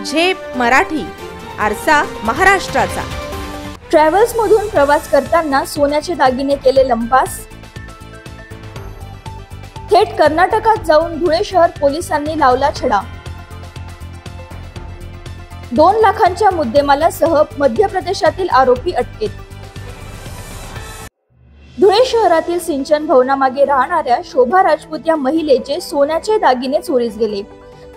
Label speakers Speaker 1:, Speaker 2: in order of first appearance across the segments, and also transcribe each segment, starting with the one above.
Speaker 1: झेप मराठी, आरसा महाराष्ट्राचा।
Speaker 2: ट्रॅव्हल्स मधून प्रवास करताना सोन्याचे दागिने केले लंपास। थेट कर्नाटकात जाऊन धुळे शहर पोलिसांनी लावला छडा। 2 लाखांच्या मुद्देमालासह मध्य प्रदेशातील आरोपी अटकेत। धुळे शहरातील सिंचन भवनामागे राहणाऱ्या शोभा राजपूत या महिलेचे सोन्याचे दागिने चोरीस गेले।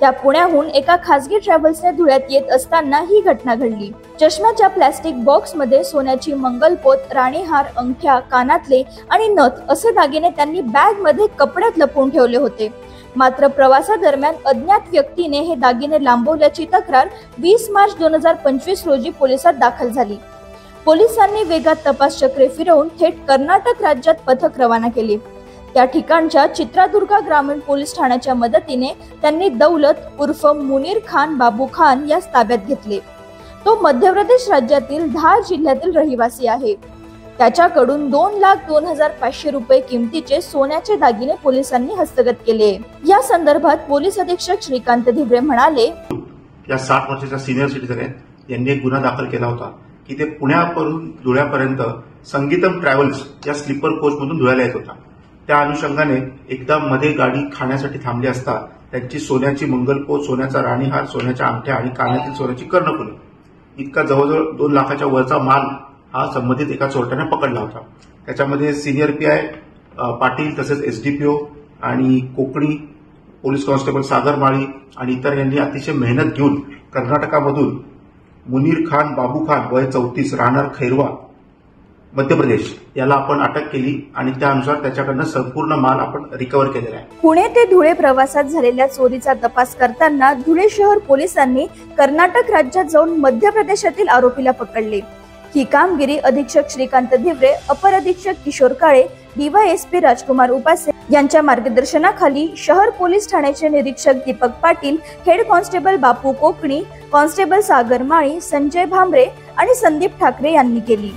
Speaker 2: त्या पुण्याहून एका खासगी ट्रॅव्हल्सने धुळ्यात येत असताना ही घटना घडली। चष्म्याच्या प्लास्टिक बॉक्समध्ये सोन्याची मंगलपोत, राणीहार, अंगठ्या, कानातले आणि नथ असे दागिने त्यांनी बॅगमध्ये कपड्यात लपवून ठेवले होते। मात्र प्रवासादरम्यान अज्ञात व्यक्तीने हे दागिने लांबवल्याची तक्रार 20 मार्च 2025 रोजी पोलिसात दाखल झाली। पोलिसांनी वेगात तपास चक्रे फिरवून थेट कर्नाटक राज्यात पथक रवाना केले। त्या ठिकाणच्या चित्रदुर्गा ग्रामीण पोलीस ठाण्याच्या मदतीने त्यांनी दौलत उर्फ मुनीर खान बाबू खान यास ताब्यात घेतले। तो मध्य प्रदेश राज्यातील धार जिल्ह्यातील रहिवासी आहे। त्याच्याकडून 2,02,500 रुपये किमतीचे सोन्याचे दागिने पोलिसांनी हस्तगत केले। या संदर्भात पोलीस अधीक्षक श्रीकांत धिबरे म्हणाले,
Speaker 3: या 60 वर्षाच्या सिनियर सिटीजन आहेत, यांनी एक गुन्हा दाखल केला होता की ते पुण्यापासून धुळ्यापर्यंत संगीतम ट्रॅव्हल्स या स्लीपर कोच मधून धुळ्याला येत होता। त्या अनुषंगाने एकदा मध्ये गाडी खाण्यासाठी थांबली असता त्यांची सोन्याची मंगलपोत, सोन्याचा राणीहार, सोन्याच्या अंगठ्या आणि कानातील सोन्याची कर्णफुले इतका जवळजवळ 2 लाखाच्या वरचा माल हा संबंधित एका चोरट्याने पकडला होता। त्याच्यामध्ये सिनियर पीआय पाटील तसेच एसडीपीओ आणि कोकणी पोलीस कॉन्स्टेबल सागर माळी आणि इतर यांनी अतिशय मेहनत घेऊन कर्नाटकामधून मुनीर खान बाबू खान वय 34 राहणार खैरवा मध्य प्रदेश याला आपण अटक केली आणि त्यानुसार त्याच्याकडनं संपूर्ण माल आपण रिकव्हर केलेला आहे।
Speaker 2: पुणे ते धुळे प्रवासात झालेल्या चोरीचा तपास करताना धुळे शहर पोलिसांनी कर्नाटक राज्यात जाऊन मध्य प्रदेशातील आरोपीला पकडले। ही कामगिरी अधीक्षक श्रीकांत धिबरे, अपर अधीक्षक किशोर काळे, डीवायएसपी राजकुमार उपासे यांच्या मार्गदर्शनाखाली शहर पोलीस ठाण्याचे निरीक्षक दीपक पाटील, हेड कॉन्स्टेबल बापू कोकणी, कॉन्स्टेबल सागर माळी, संजय भांबरे आणि संदीप ठाकरे यांनी केली।